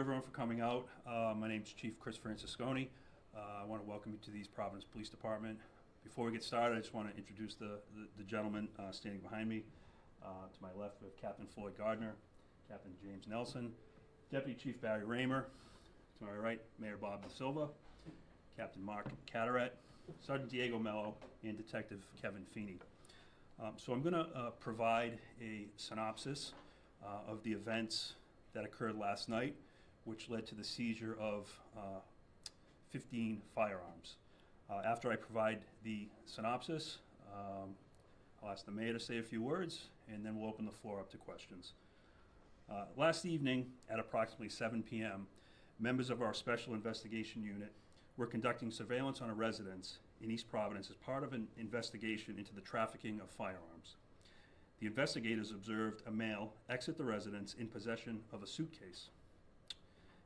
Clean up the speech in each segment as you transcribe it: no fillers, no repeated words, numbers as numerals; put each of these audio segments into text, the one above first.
everyone for coming out. My name is Chief Chris Francisconi. I want to welcome you to the East Providence Police Department. Before we get started, I just want to introduce the gentleman standing behind me. To my left, we have Captain Floyd Gardner, Captain James Nelson, Deputy Chief Barry Raymer. To my right, Mayor Bob Da Silva, Captain Mark Carteret, Sergeant Diego Mello, and Detective Kevin Feeney. So I'm going to provide a synopsis of the events that occurred last night, which led to the seizure of 15 firearms. After I provide the synopsis, I'll ask the mayor to say a few words, and then we'll open the floor up to questions. Last evening at approximately 7 p.m., members of our Special Investigation Unit were conducting surveillance on a residence in East Providence as part of an investigation into the trafficking of firearms. The investigators observed a male exit the residence in possession of a suitcase.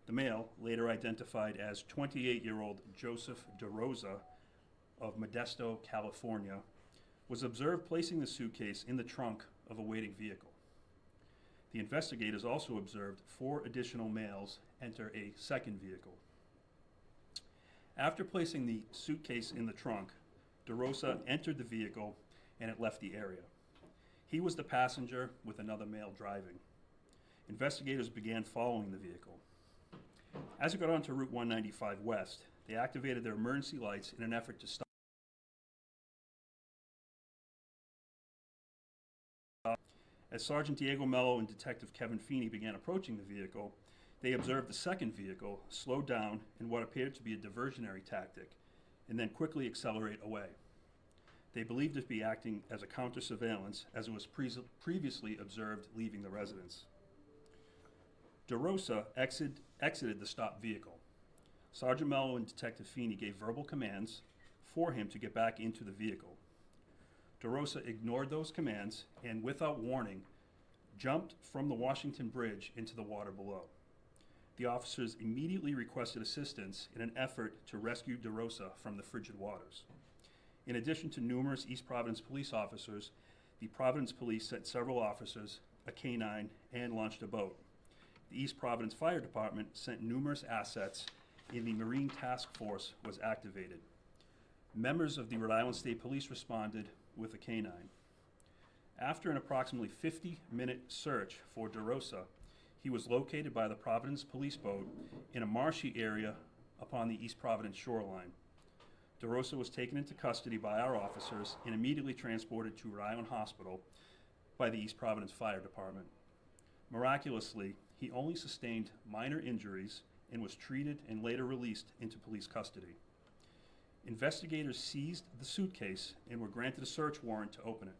The male, later identified as 28-year-old Joseph DeRosa of Modesto, California, was observed placing the suitcase in the trunk of a waiting vehicle. The investigators also observed 4 additional males enter a second vehicle. After placing the suitcase in the trunk, DeRosa entered the vehicle and it left the area. He was the passenger with another male driving. Investigators began following the vehicle. As it got onto Route 195 West, they activated their emergency lights in an effort to stop. As Sergeant Diego Mello and Detective Kevin Feeney began approaching the vehicle, they observed the second vehicle slow down in what appeared to be a diversionary tactic and then quickly accelerate away. They believed it to be acting as a counter-surveillance as it was previously observed leaving the residence. DeRosa exited the stopped vehicle. Sergeant Mello and Detective Feeney gave verbal commands for him to get back into the vehicle. DeRosa ignored those commands and, without warning, jumped from the Washington Bridge into the water below. The officers immediately requested assistance in an effort to rescue DeRosa from the frigid waters. In addition to numerous East Providence police officers, the Providence Police sent several officers, a K-9, and launched a boat. The East Providence Fire Department sent numerous assets, and the Marine Task Force was activated. Members of the Rhode Island State Police responded with a K-9. After an approximately 50-minute search for DeRosa, he was located by the Providence police boat in a marshy area upon the East Providence shoreline. DeRosa was taken into custody by our officers and immediately transported to Rhode Island Hospital by the East Providence Fire Department. Miraculously, he only sustained minor injuries and was treated and later released into police custody. Investigators seized the suitcase and were granted a search warrant to open it.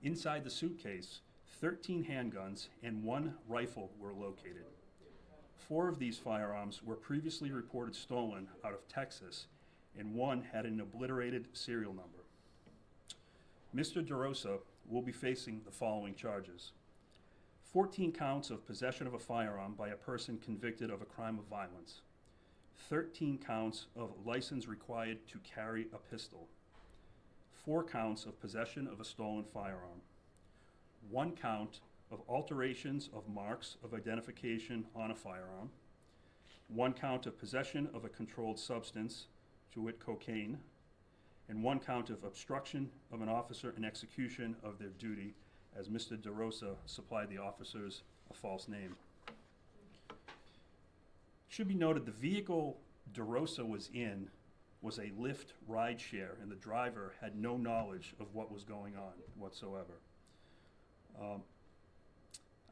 Inside the suitcase, 13 handguns and 1 rifle were located. 4 of these firearms were previously reported stolen out of Texas, and 1 had an obliterated serial number. Mr. DeRosa will be facing the following charges: 14 counts of possession of a firearm by a person convicted of a crime of violence, 13 counts of license required to carry a pistol, 4 counts of possession of a stolen firearm, 1 count of alterations of marks of identification on a firearm, 1 count of possession of a controlled substance, to wit cocaine, and 1 count of obstruction of an officer in execution of their duty, as Mr. DeRosa supplied the officers a false name. It should be noted the vehicle DeRosa was in was a Lyft rideshare, and the driver had no knowledge of what was going on whatsoever.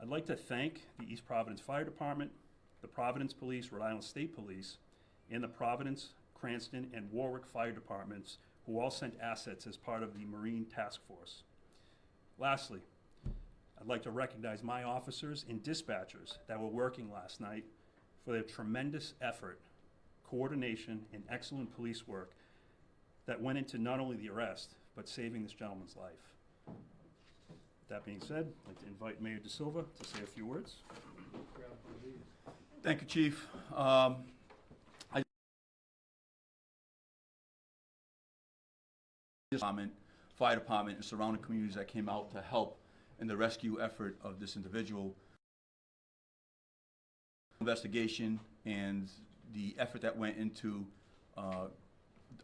I'd like to thank the East Providence Fire Department, the Providence Police, Rhode Island State Police, and the Providence, Cranston, and Warwick Fire Departments, who all sent assets as part of the Marine Task Force. Lastly, I'd like to recognize my officers and dispatchers that were working last night for their tremendous effort, coordination, and excellent police work that went into not only the arrest, but saving this gentleman's life. That being said, I'd like to invite Mayor Da Silva to say a few words. Thank you, Chief. Fire department and surrounding communities that came out to help in the rescue effort of this individual. Investigation and the effort that went into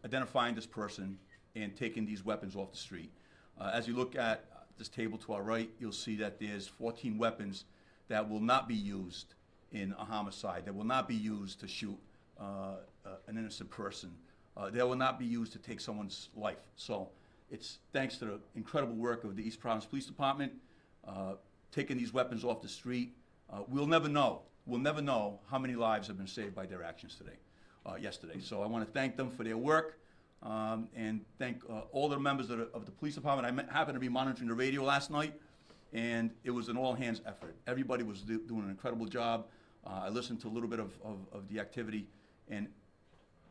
identifying this person and taking these weapons off the street. As you look at this table to our right, you'll see that there's 14 weapons that will not be used in a homicide, that will not be used to shoot an innocent person, that will not be used to take someone's life. So it's thanks to the incredible work of the East Providence Police Department, taking these weapons off the street. We'll never know how many lives have been saved by their actions today, yesterday. So I want to thank them for their work, and thank all the members of the police department. I happened to be monitoring the radio last night, and it was an all-hands effort. Everybody was doing an incredible job. I listened to a little bit of the activity, and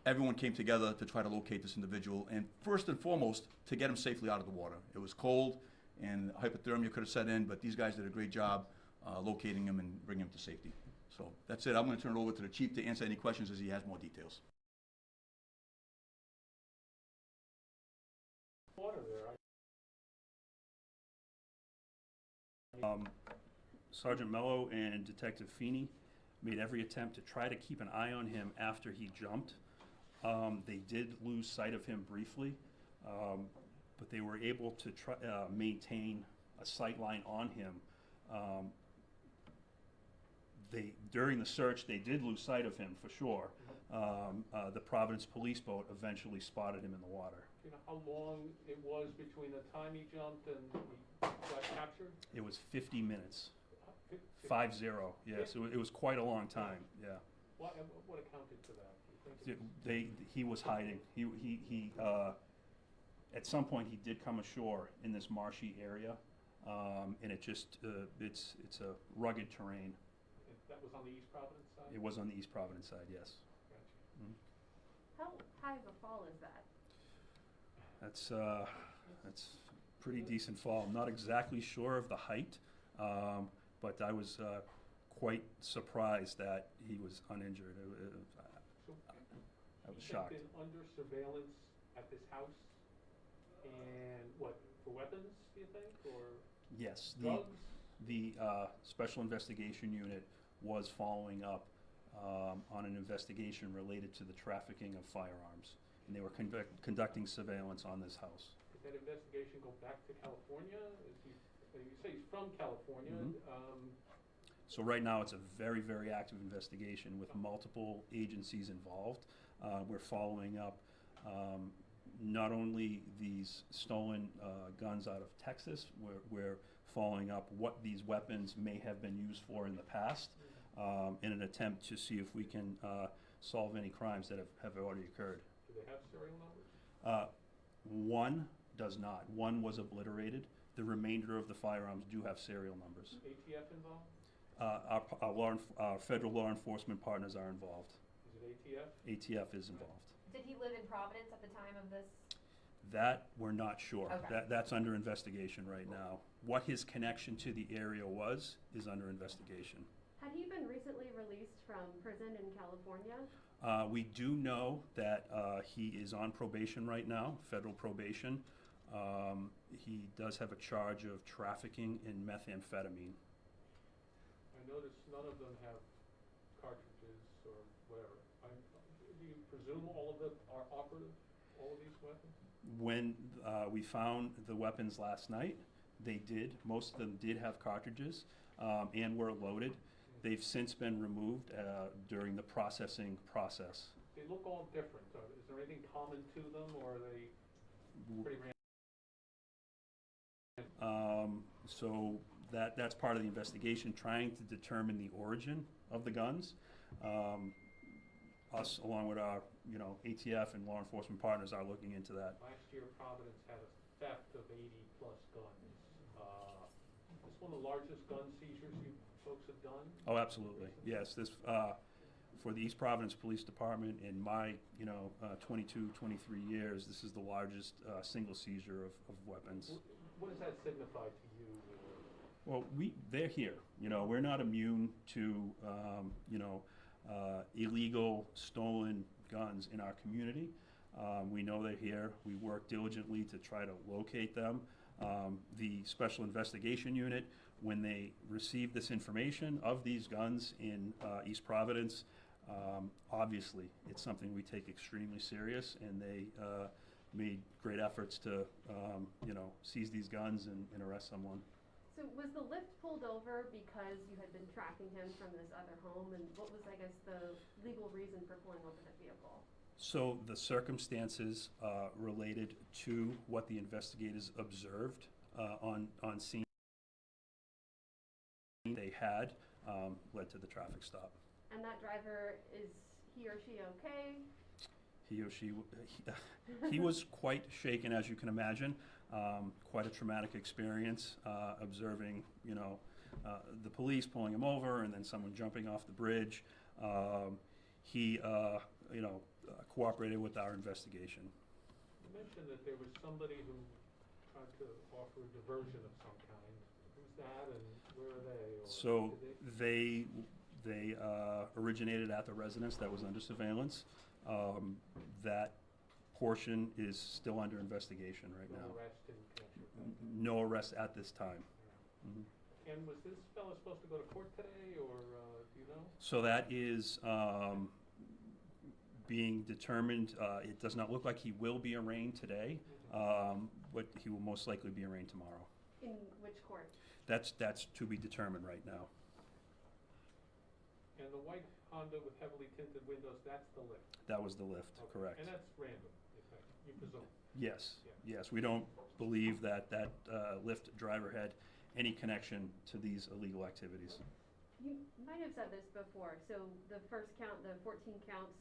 everyone came together to try to locate this individual, and first and foremost, to get him safely out of the water. It was cold, and hypothermia could have set in, but these guys did a great job locating him and bringing him to safety. So that's it. I'm going to turn it over to the chief to answer any questions as he has more details. Sergeant Mello and Detective Feeney made every attempt to try to keep an eye on him after he jumped. They did lose sight of him briefly, but they were able to maintain a sight line on him. During the search, they did lose sight of him for sure. The Providence police boat eventually spotted him in the water. Do you know how long it was between the time he jumped and he got captured? It was 50 minutes. 50. 50, yes. It was quite a long time, yeah. What accounted for that? Do you think He was hiding. He at some point he did come ashore in this marshy area, and it just it's a rugged terrain. that was on the East Providence side? It was on the East Providence side, yes. Gotcha. Mm-hmm. How high of a fall is that? That's a pretty decent fall. I'm not exactly sure of the height, but I was quite surprised that he was uninjured. So I was he's shocked. been under surveillance at this house, and what, for weapons, do you think, or Yes, drugs? the Special Investigation Unit was following up on an investigation related to the trafficking of firearms, and they were conducting surveillance on this house. Did that investigation go back to California? You say he's from California. Mm-hmm. So right now, it's a very, very active investigation with multiple agencies involved. We're following up not only these stolen guns out of Texas, we're following up what these weapons may have been used for in the past in an attempt to see if we can solve any crimes that have already occurred. Do they have serial numbers? One does not. One was obliterated. The remainder of the firearms do have serial numbers. ATF involved? Our federal law enforcement partners are involved. Is it ATF? ATF is involved. Did he live in Providence at the time of this? That we're not sure. Okay. That's under investigation right now. What his connection to the area was is under investigation. Had he been recently released from prison in California? We do know that he is on probation right now, federal probation. He does have a charge of trafficking in methamphetamine. I noticed none of them have cartridges or whatever. Do you presume all of them are operative, all of these weapons? When we found the weapons last night, they did. Most of them did have cartridges and were loaded. They've since been removed during the processing process. They look all different. Is there anything common to them, or are they pretty random? So that's part of the investigation, trying to determine the origin of the guns. Us, along with our ATF and law enforcement partners, are looking into that. Last year, Providence had a theft of 80+ guns. Is this one of the largest gun seizures you folks have done? Oh, absolutely. Yes, this for the East Providence Police Department in my 22, 23 years, this is the largest single seizure of weapons. What does that signify to you? Well, they're here. We're not immune to illegal stolen guns in our community. We know they're here. We work diligently to try to locate them. The Special Investigation Unit When they received this information of these guns in East Providence, obviously, it's something we take extremely serious, and they made great efforts to, seize these guns and arrest someone. So was the Lyft pulled over because you had been tracking him from this other home, and what was, I guess, the legal reason for pulling over the vehicle? So the circumstances related to what the investigators observed on scene they had led to the traffic stop. And that driver, is he or she okay? He or she, he was quite shaken, as you can imagine. Quite a traumatic experience, observing, the police pulling him over and then someone jumping off the bridge. He, cooperated with our investigation. You mentioned that there was somebody who tried to offer a diversion of some kind. Who's that and where are they? Or So did they originated at the residence that was under surveillance. That portion is still under investigation right no now. arrest in connection with that? No arrest at this time. Yeah. Mhm. And was this fellow supposed to go to court today, or do you know? So that is being determined. It does not look like he will be arraigned today, but he will most likely be arraigned tomorrow. In which court? That's to be determined right now. And the white Honda with heavily tinted windows, that's the Lyft? That was the Lyft, Okay. correct. And that's random, you presume? Yes, Yeah. yes. We don't believe that Lyft driver had any connection to these illegal activities. You might have said this before. So the first count, the 14 counts,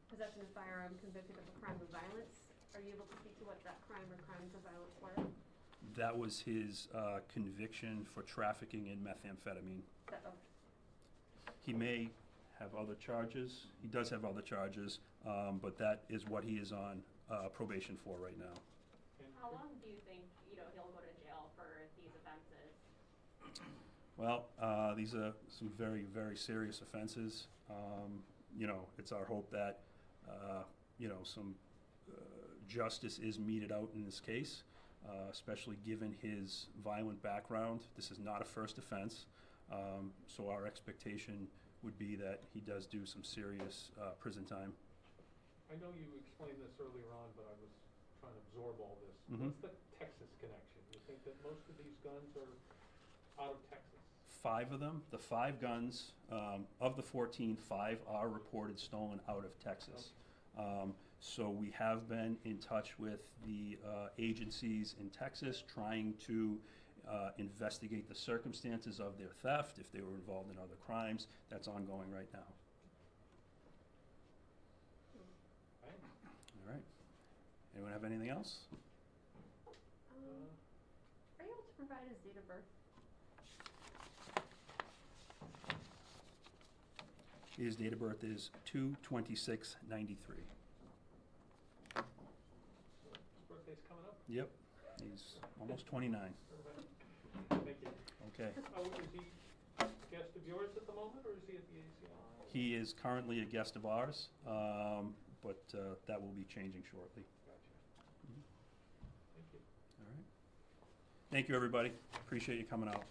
possession of firearm convicted of a crime of violence. Are you able to speak to what that crime or crimes of violence were? That was his conviction for trafficking in methamphetamine. He may have other charges. He does have other charges, but that is what he is on probation for right now. And How long do you think, he'll go to jail for these offenses? Well, these are some very, very serious offenses. It's our hope that, some justice is meted out in this case, especially given his violent background. This is not a first offense, so our expectation would be that he does do some serious prison time. I know you explained this earlier on, but I was trying to absorb all this. Mhm. What's the Texas connection? You think that most of these guns are out of Texas? 5 of them, the 5 guns, of the 14, 5 are reported stolen out of Texas. So we have been in touch with the agencies in Texas trying to investigate the circumstances of their theft, if they were involved in other crimes. That's ongoing right now. Thanks. All right. Anyone have anything else? Are you able to provide his date of birth? His date of birth is 2/26/93. His birthday's coming up? Yep, he's almost 29. Thank you. Okay. Oh, is he a guest of yours at the moment, or is he at the ACI? He is currently a guest of ours, but that will be changing shortly. Gotcha. Mhm. Thank you. All right. Thank you, everybody. Appreciate you coming out.